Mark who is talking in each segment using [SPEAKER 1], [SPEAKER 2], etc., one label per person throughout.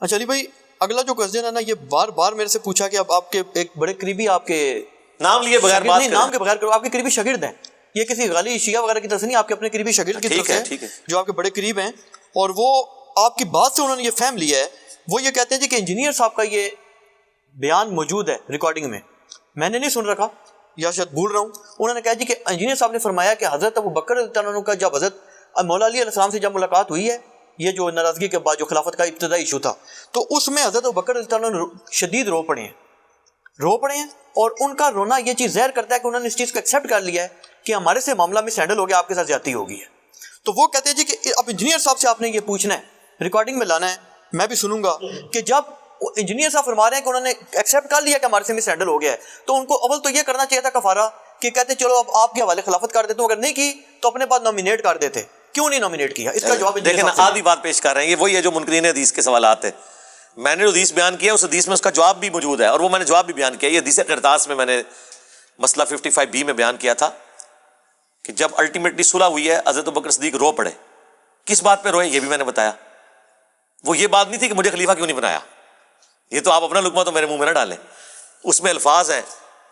[SPEAKER 1] اچھا علی بھائی، اگلا جو کوسچن ہے نا، یہ بار بار میرے سے پوچھا کہ اب آپ کے ایک بڑے قریبی، آپ کے
[SPEAKER 2] نام لیے بغیر بات
[SPEAKER 1] نہیں، نام کے بغیر کرو، آپ کے قریبی شاگرد ہیں، یہ کسی غالی شیعہ وغیرہ کی طرف سے نہیں، آپ کے اپنے قریبی شاگرد کی طرف سے
[SPEAKER 2] ٹھیک ہے
[SPEAKER 1] جو آپ کے بڑے قریب ہیں، اور وہ آپ کی بات سے انہوں نے یہ فہم لیا ہے. وہ یہ کہتے ہیں جی کہ انجینئر صاحب کا یہ بیان موجود ہے ریکارڈنگ میں نے نہیں سن رکھا یا شاید بھول رہا ہوں. انہوں نے کہا جی کہ انجینئر صاحب نے فرمایا کہ حضرت ابو بکر رضی اللہ عنہ کا جب حضرت مولا علی علیہ السلام سے جب ملاقات ہوئی ہے، یہ جو ناراضگی کے بعد جو خلافت کا ابتدائی ایشو تھا، تو اس میں حضرت ابو بکر رضی اللہ عنہ شدید رو پڑے ہیں، اور ان کا رونا یہ چیز ظاہر کرتا ہے کہ انہوں نے اس چیز کو ایکسیپٹ کر لیا ہے کہ ہمارے سے معاملہ میں سینڈل ہو گیا، آپ کے ساتھ زیادتی ہو گئی ہے. تو وہ کہتے ہیں جی کہ اب انجینئر صاحب سے آپ نے یہ پوچھنا ہے، ریکارڈنگ میں لانا ہے، میں بھی سنوں گا کہ جب انجینئر صاحب فرما رہے ہیں کہ انہوں نے ایکسیپٹ کر لیا کہ ہمارے سے مس ہینڈل ہو گیا ہے، تو ان کو اول تو یہ کرنا چاہیے تھا کفارہ، کہ کہتے چلو اب آپ کے حوالے خلافت کر دیتا ہوں، اگر نہیں کی تو اپنے پاس نامینیٹ کر دیتے. کیوں نہیں نامینیٹ کیا؟ اس کا جواب
[SPEAKER 2] دیکھیں نا، آدھی بات پیش کر رہے ہیں، یہ وہی ہے جو منکرین حدیث کے سوالات ہیں. میں نے جو حدیث بیان کیا اس حدیث میں اس کا جواب بھی موجود ہے، اور وہ میں نے جواب بھی بیان کیا. یہ حدیث قرطاس میں نے مسئلہ 55B میں بیان کیا تھا کہ جب الٹیمیٹلی صلح ہوئی ہے، حضرت ابوبکر صدیق رو پڑے. کس بات پہ روئے یہ بھی میں نے بتایا. وہ یہ بات نہیں تھی کہ مجھے خلیفہ کیوں نہیں بنایا، یہ تو آپ اپنا لقمہ تو میرے منہ میں نہ ڈالیں. اس میں الفاظ ہیں،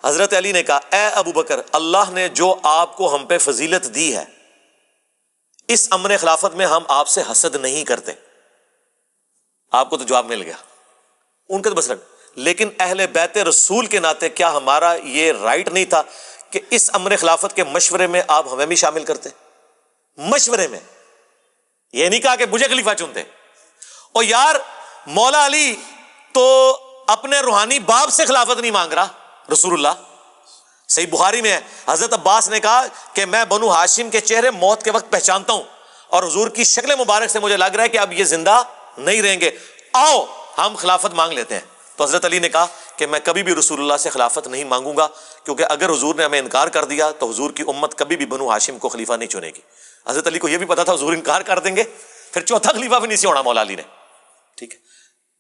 [SPEAKER 2] حضرت علی نے کہا اے ابو بکر، اللہ نے جو آپ کو ہم پہ فضیلت دی ہے، اس امر خلافت میں ہم آپ سے حسد نہیں کرتے. آپ کو تو جواب مل گیا، ان کا تو مسئلہ. لیکن اہل بیت رسول کے ناطے کیا ہمارا یہ رائٹ نہیں تھا کہ اس امر خلافت کے مشورے میں آپ ہمیں بھی شامل کرتے؟ مشورے میں، یہ نہیں کہا کہ مجھے خلیفہ چنتے. اور یار مولا علی تو اپنے روحانی باپ سے خلافت نہیں مانگ رہا. رسول اللہ صحیح بخاری میں ہے، حضرت عباس نے کہا کہ میں بنو ہاشم کے چہرے موت کے وقت پہچانتا ہوں، اور حضور کی شکل مبارک سے مجھے لگ رہا ہے کہ اب یہ زندہ نہیں رہیں گے، آؤ ہم خلافت مانگ لیتے ہیں. تو حضرت علی نے کہا کہ میں کبھی بھی رسول اللہ سے خلافت نہیں مانگوں گا، کیونکہ اگر حضور نے ہمیں انکار کر دیا تو حضور کی امت کبھی بھی بنو ہاشم کو خلیفہ نہیں چنے گی. حضرت علی کو یہ بھی پتا تھا حضور انکار کر دیں گے، پھر چوتھا خلیفہ بھی نہیں سے ہونا مولا علی نے. ٹھیک ہے،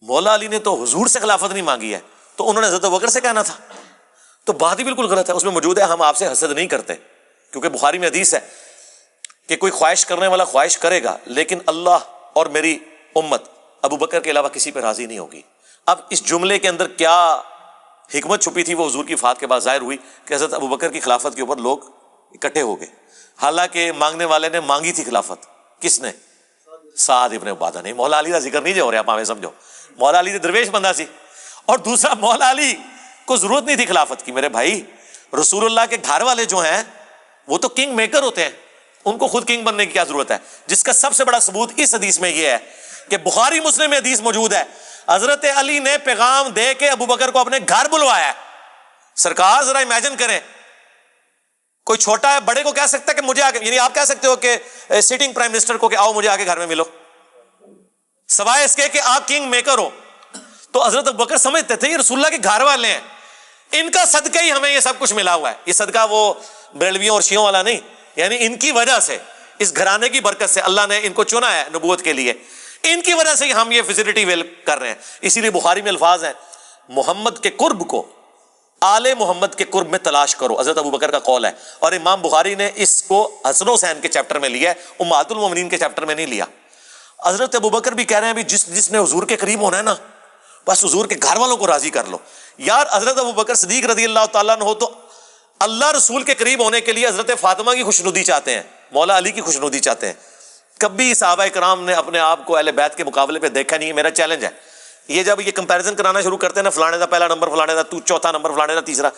[SPEAKER 2] مولا علی نے تو حضور سے خلافت نہیں مانگی ہے، تو انہوں نے حضرت ابوبکر سے کہنا تھا. تو بات ہی بالکل غلط ہے. اس میں موجود ہے ہم آپ سے حسد نہیں کرتے، کیونکہ بخاری میں حدیث ہے کہ کوئی خواہش کرنے والا خواہش کرے گا، لیکن اللہ اور میری امت ابو بکر کے علاوہ کسی پہ راضی نہیں ہوگی. اب اس جملے کے اندر کیا حکمت چھپی تھی وہ حضور کی وفات کے بعد ظاہر ہوئی کہ حضرت ابو بکر کی خلافت کے اوپر لوگ اکٹھے ہو گئے. حالانکہ مانگنے والے نے مانگی تھی خلافت، کس نے؟ سعد ابن عبادہ نے. مولا علی کا ذکر نہیں جو ہو رہا، آپ ہمیں سمجھو. مولا علی درویش بندہ سی، اور دوسرا مولا علی کو ضرورت نہیں تھی خلافت کی. میرے بھائی رسول اللہ کے گھر والے جو ہیں وہ تو کنگ میکر ہوتے ہیں، ان کو خود کنگ بننے کی کیا ضرورت ہے؟ جس کا سب سے بڑا ثبوت اس حدیث میں یہ ہے کہ بخاری مسلم میں حدیث موجود ہے، حضرت علی نے پیغام دے کے ابو بکر کو اپنے گھر بلوایا ہے. سرکار ذرا امیجن کریں، کوئی چھوٹا ہے بڑے کو کہہ سکتا ہے کہ مجھے آگے، یعنی آپ کہہ سکتے ہو کہ سٹنگ پرائم منسٹر کو کہ آؤ مجھے آگے گھر میں ملو، سوائے اس کے کہ آپ کنگ میکر ہو. تو حضرت ابو بکر سمجھتے تھے یہ رسول اللہ کے گھر والے ہیں، ان کا صدقہ ہی ہمیں یہ سب کچھ ملا ہوا ہے. یہ صدقہ وہ بریلویوں اور شیعوں والا نہیں، یعنی ان کی وجہ سے، اس گھرانے کی برکت سے اللہ نے ان کو چنا ہے نبوت کے لیے، ان کی وجہ سے ہی ہم یہ فیسلٹی ویل کر رہے ہیں. اسی لیے بخاری میں الفاظ ہیں، محمد کے قرب کو آل محمد کے قرب میں تلاش کرو. حضرت ابو بکر کا قول ہے، اور امام بخاری نے اس کو حسن و حسین کے چیپٹر میں لیا ہے، امہات المومنین کے چیپٹر میں نہیں لیا. حضرت ابو بکر بھی کہہ رہے ہیں بھی جس نے حضور کے قریب ہونا ہے نا، بس حضور کے گھر والوں کو راضی کر لو. یار حضرت ابو بکر صدیق رضی اللہ تعالیٰ عنہ تو اللہ رسول کے قریب ہونے کے لیے حضرت فاطمہ کی خوشنودی چاہتے ہیں، مولا علی کی خوشنودی چاہتے ہیں. کبھی صحابہ کرام نے اپنے آپ کو اہل بیت کے مقابلے پہ دیکھا نہیں ہے. میرا چیلنج ہے، یہ جب یہ کمپیریزن کرانا شروع کرتے ہیں نا، فلانے دا پہلا نمبر، فلانے دا چوتھا نمبر، فلانے دا تیسرا،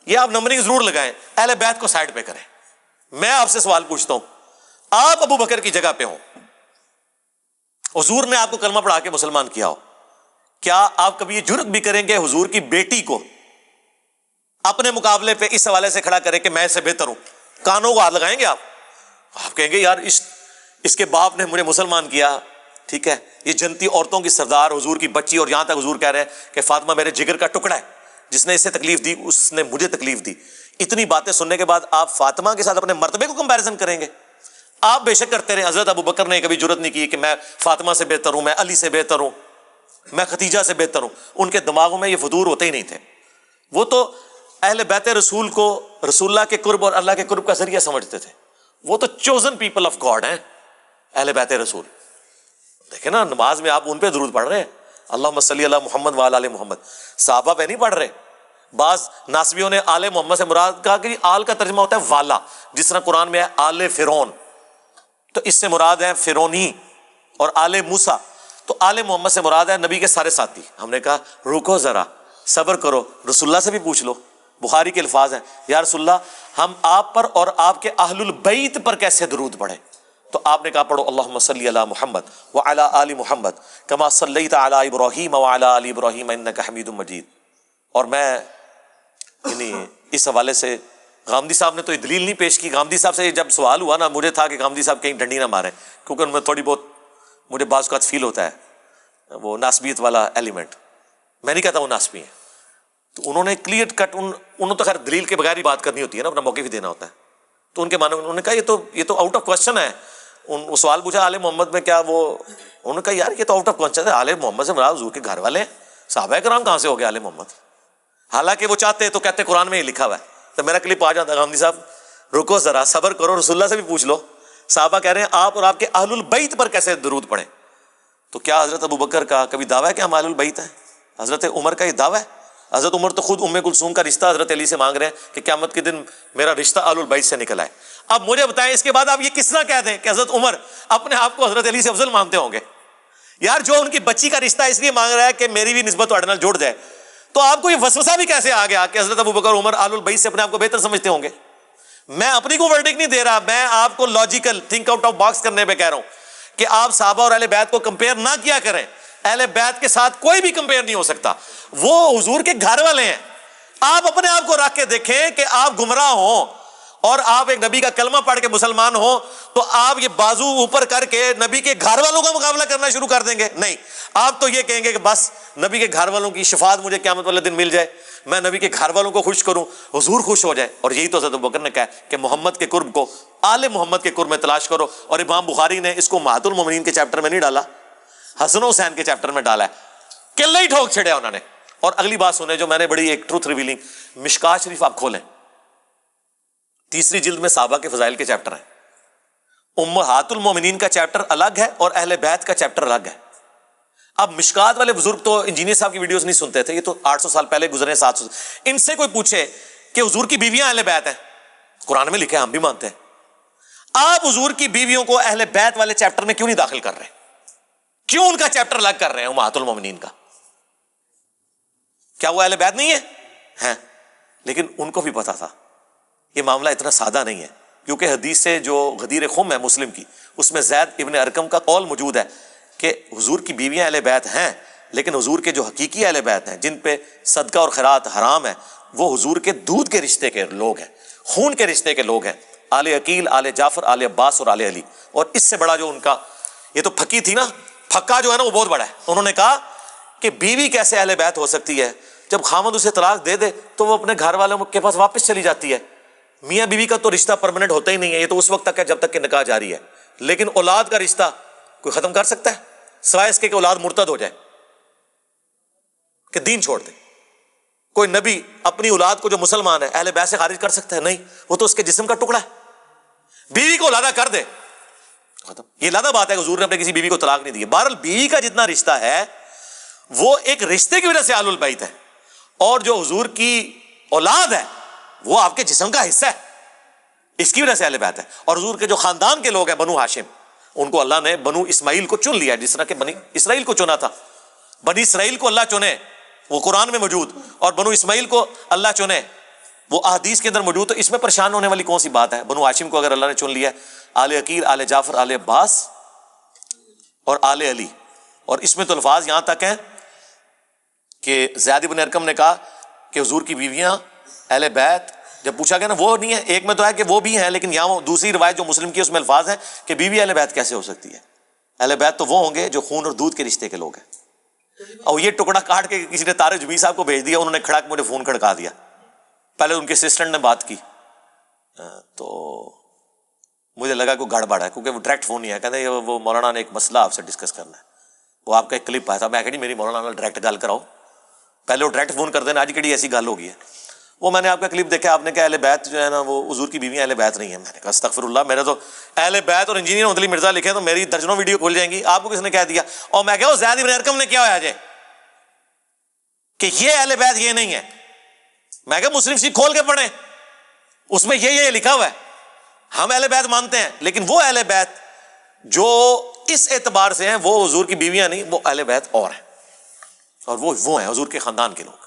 [SPEAKER 2] یہ آپ نمبرنگ ضرور لگائیں، اہل بیت کو سائڈ پہ کریں. میں آپ سے سوال پوچھتا ہوں، آپ ابو بکر کی جگہ پہ ہوں، حضور نے آپ کو کلمہ پڑھا کے مسلمان کیا ہو، کیا آپ کبھی یہ جرت بھی کریں گے حضور کی بیٹی کو اپنے مقابلے پہ اس حوالے سے کھڑا کریں کہ میں اس سے بہتر ہوں؟ کانوں کو ہاتھ لگائیں گے آپ کہیں گے یار اس کے باپ نے مجھے مسلمان کیا. ٹھیک ہے، یہ جنتی عورتوں کی سردار، حضور کی بچی، اور یہاں تک حضور کہہ رہے ہیں کہ فاطمہ میرے جگر کا ٹکڑا ہے، جس نے اسے تکلیف دی اس نے مجھے تکلیف دی. اتنی باتیں سننے کے بعد آپ فاطمہ کے ساتھ اپنے مرتبے کو کمپیریزن کریں گے؟ آپ بے شک کرتے رہے. حضرت ابو بکر نے کبھی جرت نہیں کی کہ میں فاطمہ سے بہتر ہوں، میں علی سے بہتر ہوں، میں خدیجہ سے بہتر ہوں. ان کے دماغوں میں یہ فطور ہوتے ہی نہیں تھے. وہ تو اہل بیت رسول کو رسول اللہ کے قرب اور اللہ کے قرب کا ذریعہ سمجھتے تھے. وہ تو چوزن پیپل آف گاڈ ہیں اہل بیت رسول. دیکھیں نا، نماز میں آپ ان پہ درود پڑھ رہے ہیں، اللہم صلی علی محمد وعلی آل محمد. صحابہ پہ نہیں پڑھ رہے. بعض ناسبیوں نے آل محمد سے مراد کہا کہ آل کا ترجمہ ہوتا ہے والا, جس طرح قرآن میں ہے آل فرعون, تو اس سے مراد ہے فرعونی. اور آل موسیٰ, تو آل محمد سے مراد ہے نبی کے سارے ساتھی. ہم نے کہا رکو ذرا, صبر کرو, رسول اللہ سے بھی پوچھ لو. بخاری کے الفاظ ہیں, یا رسول اللہ ہم آپ پر اور آپ کے اہل البیت پر کیسے درود پڑھیں؟ تو آپ نے کہا پڑھو اللہم صلی علی محمد وعلی آل محمد کما صلیت علی ابراہیم وعلی آل ابراہیم انک حمید مجید. اور میں یعنی اس حوالے سے غامدی صاحب نے تو یہ دلیل نہیں پیش کی. غامدی صاحب سے جب سوال ہوا نا, مجھے تھا کہ غامدی صاحب کہیں ڈنڈی نہ ماریں, کیونکہ ان میں تھوڑی بہت مجھے بعض اوقات فیل ہوتا ہے وہ ناسبیت والا ایلیمنٹ. میں نہیں کہتا وہ ناسبی ہیں, تو انہوں نے کلیئر کٹ, انہوں تو خیر دلیل کے بغیر ہی بات کرنی ہوتی ہے نا, اپنا موقع بھی دینا ہوتا ہے. تو ان کے معنی انہوں نے کہا یہ تو آؤٹ آف کوشچن ہے. وہ سوال پوچھا آل محمد میں کیا, وہ انہوں نے کہا یار یہ تو آؤٹ آف کوشچن ہے, آل محمد سے مراد حضور کے گھر والے ہیں, صحابہ کرام کہاں سے ہو گئے آل محمد؟ حالانکہ وہ چاہتے تو کہتے قرآن میں ہی لکھا ہوا ہے. تو میرا کلپ آ جاتا ہے, غامدی صاحب رکو ذرا, صبر کرو, رسول اللہ سے بھی پوچھ لو. صحابہ کہہ رہے ہیں آپ اور آپ کے اہل البیت پر کیسے درود پڑھیں؟ تو کیا حضرت ابو بکر کا کبھی دعویٰ ہے کہ ہم اہل البیت ہیں؟ حضرت عمر کا یہ دعویٰ ہے؟ حضرت عمر تو خود ام کلثوم کا رشتہ حضرت علی سے مانگ رہے ہیں کہ قیامت کے دن میرا رشتہ اہل البیت سے نکل آئے. اب مجھے بتائیں اس کے بعد آپ یہ کس طرح کہہ دیں کہ حضرت عمر اپنے آپ کو حضرت علی سے افضل مانتے ہوں گے؟ یار جو ان کی بچی کا رشتہ اس لیے مانگ رہا ہے کہ میری بھی نسبت تھوڑے نال جڑ جائے, تو آپ کو یہ وسوسہ بھی کیسے آ گیا کہ حضرت ابو بکر عمر اہل البیت سے اپنے آپ کو بہتر سمجھتے ہوں گے؟ میں اپنی کو ورڈکٹ نہیں دے رہا, میں آپ کو logical think out of box کرنے پہ کہہ رہا ہوں کہ آپ صحابہ اور اہل بیت کو کمپیئر نہ کیا کریں. اہل بیت کے ساتھ کوئی بھی کمپیئر نہیں ہو سکتا, وہ حضور کے گھر والے ہیں. آپ اپنے آپ کو رکھ کے دیکھیں کہ آپ گمراہ ہوں اور آپ ایک نبی کا کلمہ پڑھ کے مسلمان ہوں, تو آپ یہ بازو اوپر کر کے نبی کے گھر والوں کا مقابلہ کرنا شروع کر دیں گے. نہیں, آپ تو یہ کہیں گے کہ بس نبی کے گھر والوں کی شفاعت مجھے قیامت والے دن مل جائے, میں نبی کے گھر والوں کو خوش کروں, حضور خوش ہو جائے. اور یہی تو حضرت ابوبکر نے کہا کہ محمد کے قرب کو آل محمد کے قرب میں تلاش کرو. اور امام بخاری نے اس کو امہات المومنین کے چیپٹر میں نہیں ڈالا, حسن و حسین کے چیپٹر میں ڈالا ہے. قلعہ ہی ٹھوک چھڑیا انہوں نے. اور اگلی بات سنیں جو میں نے بڑی ایک ٹروتھ ریویلنگ, مشکات شریف آپ کھولیں, تیسری جلد میں صحابہ کے فضائل کے چیپٹر ہیں. امہات المومنین کا چیپٹر الگ ہے اور اہل بیت کا چیپٹر الگ ہے. اب مشکات والے بزرگ تو انجینئر صاحب کی ویڈیوز نہیں سنتے تھے, یہ تو 800 سال پہلے گزرے, 700. ان سے کوئی پوچھے کہ حضور کی بیویاں اہل بیت ہیں, قرآن میں لکھے, ہم بھی مانتے ہیں. آپ حضور کی بیویوں کو اہل بیت والے چیپٹر میں کیوں نہیں داخل کر رہے؟ کیوں ان کا چیپٹر الگ کر رہے ہیں امہات المومنین کا؟ کیا وہ اہل بیت نہیں ہے؟ لیکن ان کو بھی پتا تھا یہ معاملہ اتنا سادہ نہیں ہے, کیونکہ حدیث سے جو غدیر خم ہے مسلم کی, اس میں زید ابن ارقم کا قول موجود ہے کہ حضور کی بیویاں اہل بیت ہیں, لیکن حضور کے جو حقیقی اہل بیت ہیں جن پہ صدقہ اور خیرات حرام ہے, وہ حضور کے دودھ کے رشتے کے لوگ ہیں, خون کے رشتے کے لوگ ہیں, آل عقیل, آل جعفر, آل عباس اور آل علی. اور اس سے بڑا جو ان کا, یہ تو پھکی تھی نا, پھکا جو ہے نا وہ بہت بڑا ہے. انہوں نے کہا کہ بیوی کیسے اہل بیت ہو سکتی ہے؟ جب خامد اسے طلاق دے دے تو وہ اپنے گھر والوں کے پاس واپس چلی جاتی ہے. میاں بیوی کا تو رشتہ پرماننٹ ہوتا ہی نہیں ہے, یہ تو اس وقت تک ہے جب تک کہ نکاح جاری ہے. لیکن اولاد کا رشتہ کوئی ختم کر سکتا ہے سوائے اس کے کہ اولاد مرتد ہو جائے, کہ دین چھوڑ دے؟ کوئی نبی اپنی اولاد کو جو مسلمان ہے اہل بیت سے خارج کر سکتا ہے؟ نہیں, وہ تو اس کے جسم کا ٹکڑا ہے. بیوی کو علیحدہ کر دے, یہ علیحدہ بات ہے کہ حضور نے اپنے کسی بیوی کو طلاق نہیں دی. بہرحال بیوی کا جتنا رشتہ ہے وہ ایک رشتے کی وجہ سے آل البیت ہے, اور جو حضور کی اولاد ہے وہ آپ کے جسم کا حصہ ہے, اس کی وجہ سے اہل بیت ہے. اور حضور کے جو خاندان کے لوگ ہیں بنو ہاشم, ان کو اللہ نے بنو اسماعیل کو چن لیا, جس طرح کہ بنی اسرائیل کو چنا تھا. بنی اسرائیل کو اللہ چنے, وہ قرآن میں موجود, اور بنو اسماعیل کو اللہ چنے, وہ احادیث کے اندر موجود. تو اس میں پریشان ہونے والی کون سی بات ہے؟ بنو ہاشم کو اگر اللہ نے چن لیا, آل عقیل, آل جعفر, آل عباس اور آل علی. اور اس میں تو الفاظ یہاں تک ہیں کہ زید بن ارقم نے کہا کہ حضور کی بیویاں اہل بیت, جب پوچھا گیا نا وہ نہیں ہے, ایک میں تو ہے کہ وہ بھی ہیں, لیکن یہاں دوسری روایت جو مسلم کی اس میں الفاظ ہیں کہ بیوی اہل بیت کیسے ہو سکتی ہے؟ اہل بیت تو وہ ہوں گے جو خون اور دودھ کے رشتے کے لوگ ہیں. اور یہ ٹکڑا کاٹ کے کسی نے طارق جمیل صاحب کو بھیج دیا, انہوں نے کھڑا کے مجھے فون کھڑکا دیا. پہلے ان کے اسسٹنٹ نے بات کی تو مجھے لگا کوئی گڑبڑ ہے, کیونکہ وہ ڈائریکٹ فون نہیں ہے. کہتے وہ مولانا نے ایک مسئلہ آپ سے ڈسکس کرنا ہے, وہ آپ کا ایک کلپ آیا تھا. میں کہ جی میری مولانا ڈائریکٹ گل کراؤ, پہلے وہ ڈائریکٹ فون کر دینا, آج کیڑی ایسی گل ہو گئی ہے. وہ میں نے آپ کا کلپ دیکھا, آپ نے کہا اہل بیت جو ہے نا وہ حضور کی بیویاں اہل بیت نہیں ہے. میں نے کہا استغفر اللہ, میرے تو اہل بیت اور انجینئر علی مرزا لکھے تو میری درجنوں ویڈیو کھل جائیں گی. آپ کو کس نے کہہ دیا؟ اور میں کہا زید بن ارقم نے کیا ہوا جائے, کہ یہ اہل بیت یہ نہیں ہے. میں کہ مسلم شریف کھول کے پڑھیں, اس میں یہ لکھا ہوا ہے. ہم اہل بیت مانتے ہیں, لیکن وہ اہل بیت جو اس اعتبار سے ہیں وہ حضور کی بیویاں نہیں, وہ اہل بیت اور ہیں, اور وہ ہیں حضور کے خاندان کے لوگ.